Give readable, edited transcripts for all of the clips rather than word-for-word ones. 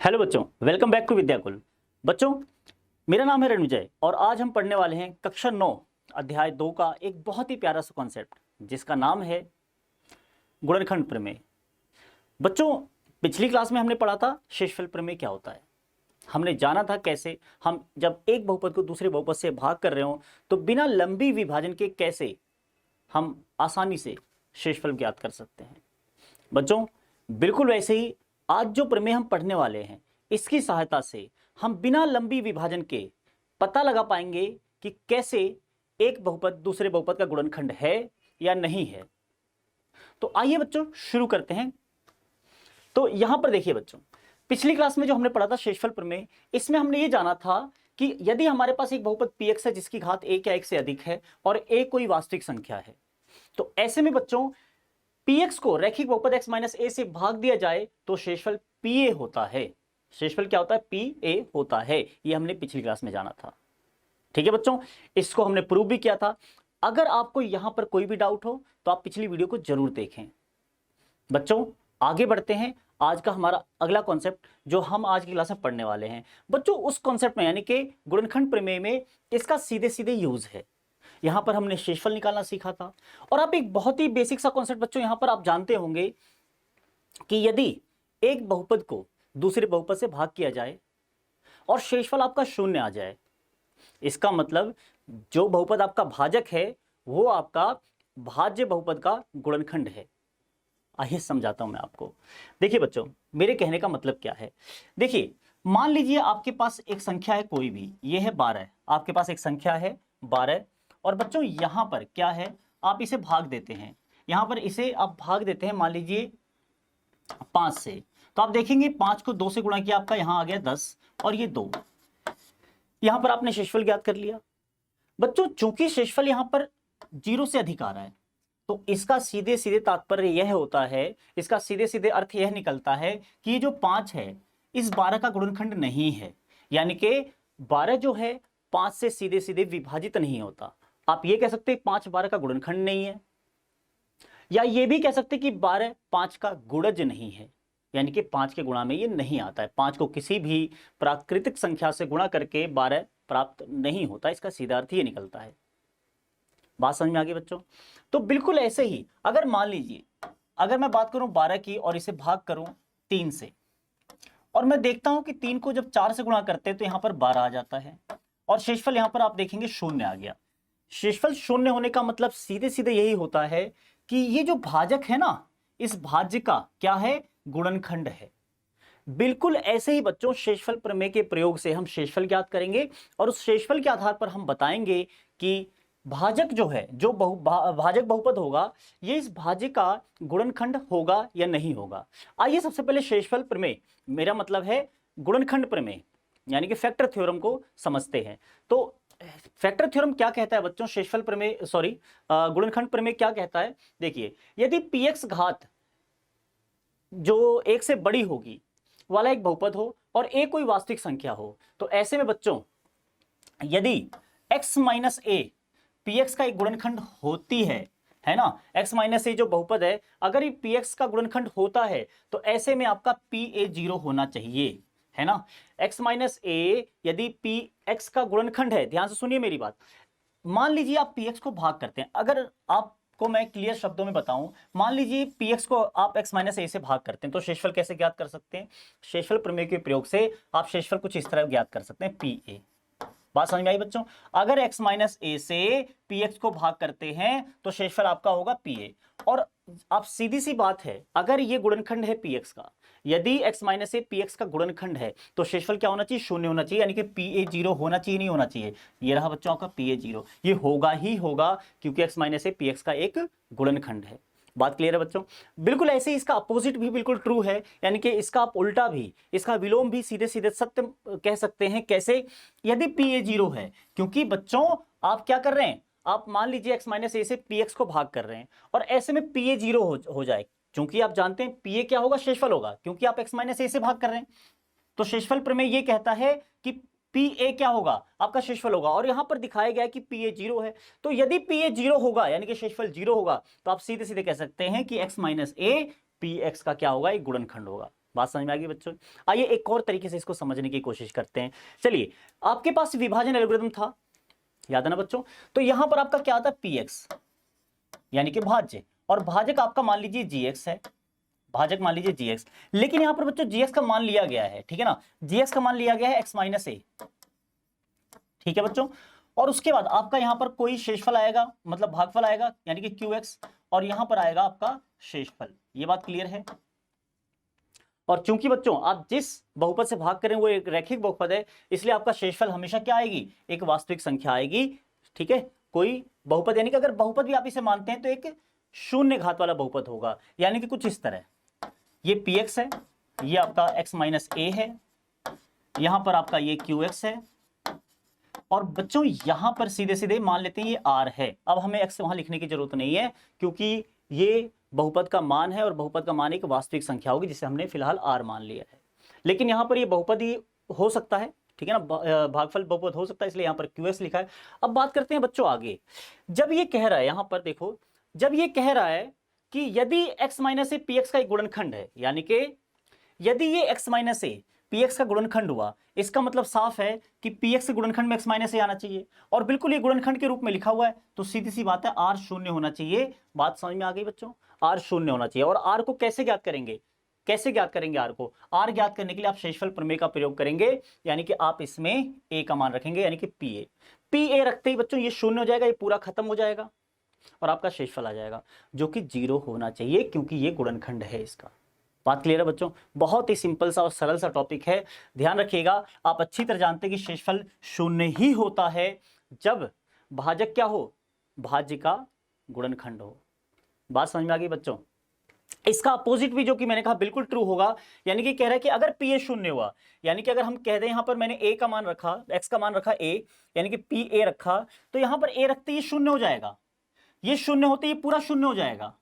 Hello बच्चों, welcome back to Vidyakul. बच्चों, मेरा नाम है रणविजय और आज हम पढ़ने वाले हैं कक्षा 9 अध्याय 2 का एक बहुत ही प्यारा सा कॉन्सेप्ट जिसका नाम है गुणनखंड प्रमेय। बच्चों, पिछली क्लास में हमने पढ़ा था शेषफल प्रमेय क्या होता है। हमने जाना था कैसे हम जब एक बहुपद को दूसरे बहुपद से भाग कर रहे हो तो बिना लंबी विभाजन के कैसे हम आसानी से शेषफल ज्ञात कर सकते हैं। बच्चों, बिल्कुल वैसे ही आज जो प्रमेय हम पढ़ने वाले हैं इसकी सहायता से हम बिना लंबी विभाजन के पता लगा पाएंगे कि कैसे एक बहुपद दूसरे बहुपद का गुणनखंड है या नहीं है। तो आइए बच्चों शुरू करते हैं। तो यहां पर देखिए बच्चों, पिछली क्लास में जो हमने पढ़ा था शेषफल प्रमेय, इसमें हमने ये जाना था कि यदि हमारे पास एक बहुपद px है जिसकी घात 1 या 1 से अधिक है और a कोई वास्तविक संख्या है, तो ऐसे में बच्चों px को रैखिक बहुपद x माइनस a से भाग दिया जाए तो शेषफल pa होता है। शेषफल क्या होता है? pa होता है। ये हमने पिछली क्लास में जाना था। ठीक है बच्चों, इसको हमने प्रूव भी किया था। अगर आपको यहां पर कोई भी डाउट हो तो आप पिछली वीडियो को जरूर देखें। बच्चों, आगे बढ़ते हैं। आज का हमारा अगला कॉन्सेप्ट जो हम आज की क्लास में पढ़ने वाले हैं बच्चों, उस कॉन्सेप्ट में यानी कि गुणनखंड प्रमेय में इसका सीधे सीधे यूज है। यहां पर हमने शेषफल निकालना सीखा था और आप एक बहुत ही बेसिक सा कॉन्सेप्ट बच्चों यहां पर आप जानते होंगे कि यदि एक बहुपद को दूसरे बहुपद से भाग किया जाए और शेषफल आपका शून्य आ जाए, इसका मतलब जो बहुपद आपका भाजक है वो आपका भाज्य बहुपद का गुणनखंड है। आइए समझाता हूं मैं आपको। देखिए बच्चों, मेरे कहने का मतलब क्या है। देखिए, मान लीजिए आपके पास एक संख्या है कोई भी, ये है 12। आपके पास एक संख्या है 12 और बच्चों यहां पर क्या है, आप इसे भाग देते हैं। यहां पर इसे आप भाग देते हैं मान लीजिए 5 से, तो आप देखेंगे 5 को 2 से गुणा किया, आपका यहां आ गया 10 और ये 2। यहां पर आपने शेषफल ज्ञात कर लिया। बच्चों, चूंकि शेषफल यहां पर 0 से अधिक आ रहा है तो इसका सीधे सीधे तात्पर्य यह होता है, इसका सीधे सीधे अर्थ यह निकलता है कि ये जो 5 है इस 12 का गुणनखंड नहीं है। यानी कि 12 जो है 5 से सीधे सीधे विभाजित नहीं होता। आप ये कह सकते हैं 5 12 का गुणनखंड नहीं है, या ये भी कह सकते कि 12 5 का गुणज नहीं है, यानी कि 5 के गुणा में ये नहीं आता है। 5 को किसी भी प्राकृतिक संख्या से गुणा करके 12 प्राप्त नहीं होता। इसका सीधा अर्थ ये निकलता है। बात समझ में आ गई बच्चों? तो बिल्कुल ऐसे ही अगर मान लीजिए, अगर मैं बात करूं 12 की और इसे भाग करूं 3 से, और मैं देखता हूं कि 3 को जब 4 से गुणा करते हैं तो यहां पर 12 आ जाता है और शेषफल यहां पर आप देखेंगे शून्य आ गया। शेषफल शून्य होने का मतलब सीधे सीधे यही होता है कि ये जो भाजक है ना, इस भाज्य का क्या है? गुणनखंड है। बिल्कुल ऐसे ही बच्चों शेषफल प्रमेय के प्रयोग से हम शेषफल ज्ञात करेंगे और उस शेषफल के आधार पर हम बताएंगे कि भाजक जो है, जो भाजक बहुपद होगा, ये इस भाज्य का गुणनखंड होगा या नहीं होगा। आइए सबसे पहले शेषफल प्रमेय, मेरा मतलब है गुणनखंड प्रमेय यानी कि फैक्टर थ्योरम को समझते हैं। तो फैक्टर थ्योरम क्या कहता है बच्चों? शेषफल प्रमेय गुणनखंड प्रमेय क्या कहता है? देखिए, यदि px घात जो 1 से बड़ी होगी वाला एक बहुपद हो और a कोई वास्तविक संख्या हो, तो ऐसे में बच्चों यदि x माइनस a px का एक गुणनखंड होती है ना, x माइनस a जो बहुपद है अगर ये px का गुणनखंड होता है तो ऐसे में आपका pa 0 होना चाहिए, है ना। x माइनस a यदि px का गुणनखंड है, ध्यान से सुनिए मेरी बात। मान लीजिए आप px को भाग करते हैं, अगर आपको मैं क्लियर शब्दों में बताऊं, मान लीजिए px को आप x माइनस a से भाग करते हैं तो शेषफल कैसे ज्ञात कर सकते हैं? शेषफल प्रमेय के प्रयोग से आप शेषफल कुछ इस तरह ज्ञात कर सकते हैं, pa। बात समझ में आई बच्चों? अगर x माइनस a से px को भाग करते हैं तो शेषफल आपका होगा pa। और आप सीधी सी बात है, अगर ये गुणनखंड है px का, यदि x माइनस a px का गुणनखंड है तो शेषफल क्या होना चाहिए? शून्य होना चाहिए, यानी कि pa 0 होना चाहिए, नहीं होना चाहिए? ये रहा बच्चों आपका pa 0, ये होगा ही होगा क्योंकि x माइनस a px का एक गुणनखंड है। बात क्लियर है बच्चों? बिल्कुल ऐसे ही इसका अपोजिट भी बिल्कुल ट्रू है, यानी कि इसका आप उल्टा भी, इसका विलोम भी सीधे सीधे सत्य कह सकते हैं। कैसे? यदि pa 0 है, क्योंकि बच्चों आप क्या कर रहे हैं, आप मान लीजिए x माइनस a से px को भाग कर रहे हैं और ऐसे में pa 0 हो जाए, क्योंकि आप जानते हैं pa क्या होगा? शेषफल होगा, क्योंकि आप x माइनस a से भाग कर रहे हैं। तो शेषफल प्रमेय ये कहता है कि pa क्या होगा? आपका शेषफल होगा, और यहां पर दिखाया गया है कि pa 0 है। तो यदि pa 0 होगा यानी कि शेषफल 0 होगा तो आप सीधे सीधे कह सकते हैं कि x माइनस a px का क्या होगा? एक गुणनखंड होगा। बात समझ में आ गई बच्चों? आइए एक और तरीके से इसको समझने की कोशिश करते हैं। चलिए, आपके पास विभाजन एल्गोरिथम था, याद है ना बच्चों? तो यहां पर आपका क्या आता है, px यानी कि भाज्य, और भाजक आपका मान लीजिए gx है, भाजक मान लीजिए gx। लेकिन यहां पर बच्चों gx का मान लिया गया है, ठीक है ना, gx का मान लिया गया है x माइनस ए, ठीक है बच्चों। और उसके बाद आपका यहां पर कोई शेषफल आएगा, मतलब भागफल आएगा यानी कि qx, और यहां पर आएगा आपका शेषफल। ये बात क्लियर है? और चूंकि बच्चों आप जिस बहुपद से भाग करें वो एक रैखिक बहुपद है, इसलिए आपका शेषफल हमेशा क्या आएगी, एक वास्तविक संख्या आएगी, ठीक है। कोई बहुपद, यानी कि अगर बहुपद भी आप इसे मानते हैं तो एक शून्य घात वाला बहुपद होगा, यानी कि कुछ इस तरह, ये px है, ये आपका x माइनस ए है, यहां पर आपका ये qx है, और बच्चों यहां पर सीधे सीधे मान लेते हैं ये r है। अब हमें x वहां लिखने की जरूरत नहीं है, क्योंकि ये बहुपद का मान है और बहुपद का मान एक वास्तविक संख्या होगी जिसे हमने फिलहाल r मान लिया है। लेकिन यहां पर ये बहुपद ही हो सकता है, ठीक है ना, भागफल बहुपद हो सकता है, इसलिए यहां पर qx लिखा है। अब बात करते हैं बच्चों आगे, जब ये कह रहा है, यहां पर देखो, जब ये कह रहा है कि यदि x माइनस ए px का एक गुणनखंड है, यानी कि यदि ये x माइनस ए px का गुणनखंड हुआ, इसका मतलब साफ है कि px के गुणनखंड में x माइनस ए आना चाहिए, और बिल्कुल ये गुणनखंड के रूप में लिखा हुआ है, तो सीधी सी बात है r शून्य होना चाहिए। बात समझ में आ गई बच्चों? r शून्य होना चाहिए। और r को कैसे ज्ञात करेंगे, कैसे ज्ञात करेंगे r को? r ज्ञात करने के लिए आप शेषफल प्रमेय का प्रयोग करेंगे, यानी कि आप इसमें a का मान रखेंगे, यानी कि pa रखते ही बच्चों ये शून्य हो जाएगा, ये पूरा खत्म हो जाएगा और आपका शेषफल आ जाएगा, जो कि 0 होना चाहिए, क्योंकि ये गुणनखंड है इसका। बात क्लियर है बच्चों? बहुत ही सिंपल सा और सरल सा टॉपिक है, ध्यान रखिएगा। आप अच्छी तरह जानते हैं कि शेषफल शून्य ही होता है जब भाजक क्या हो, भाज्य का गुणनखंड हो। बात समझ में आ गई बच्चों? इसका अपोजिट भी जो कि मैंने कहा बिल्कुल ट्रू होगा, यानी कि कह रहा है कि अगर pa शून्य हुआ, यानी कि अगर हम कह दें यहां पर मैंने a का मान रखा, x का मान रखा a, यानी कि pa रखा, तो यहां पर a रखते ही शून्य हो जाएगा, ये शून्य होते ही पूरा शून्य हो जाएगा,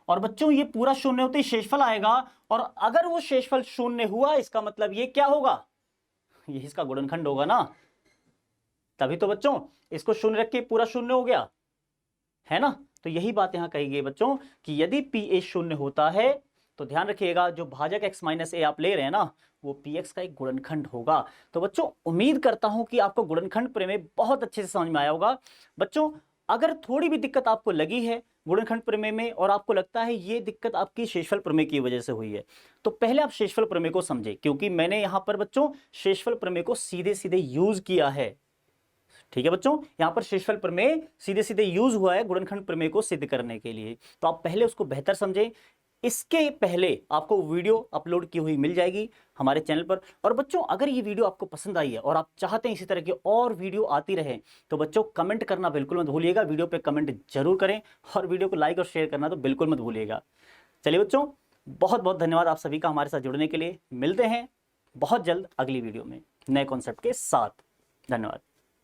और बच्चों ये पूरा शून्य होते ही शेषफल आएगा, और अगर वो शेषफल शून्य हुआ, इसका मतलब ये क्या होगा, ये इसका गुणनखंड होगा ना, तभी तो बच्चों इसको शून्य रख के पूरा शून्य हो गया, है ना। तो यही बात यहां कही गई बच्चों कि यदि pa शून्य होता है तो ध्यान रखिएगा जो भाजक x माइनस ए आप ले रहे हैं ना, वो px का एक गुणनखंड होगा। तो बच्चों उम्मीद करता हूं कि आपको गुणनखंड प्रमेय बहुत अच्छे से समझ में आया होगा। बच्चों अगर थोड़ी भी दिक्कत आपको लगी है गुणनखंड प्रमेय में, और आपको लगता है ये दिक्कत आपकी शेषफल प्रमेय की वजह से हुई है, तो पहले आप शेषफल प्रमेय को समझे, क्योंकि मैंने यहां पर बच्चों शेषफल प्रमेय को सीधे सीधे यूज किया है, ठीक है बच्चों। यहां पर शेषफल प्रमेय सीधे सीधे यूज हुआ है गुणनखंड प्रमेय को सिद्ध करने के लिए, तो आप पहले उसको बेहतर समझें। इसके पहले आपको वीडियो अपलोड की हुई मिल जाएगी हमारे चैनल पर। और बच्चों अगर ये वीडियो आपको पसंद आई है और आप चाहते हैं इसी तरह की और वीडियो आती रहे, तो बच्चों कमेंट करना बिल्कुल मत भूलिएगा, वीडियो पे कमेंट जरूर करें, और वीडियो को लाइक और शेयर करना तो बिल्कुल मत भूलिएगा। चलिए बच्चों, बहुत बहुत धन्यवाद आप सभी का हमारे साथ जुड़ने के लिए। मिलते हैं बहुत जल्द अगली वीडियो में नए कॉन्सेप्ट के साथ। धन्यवाद।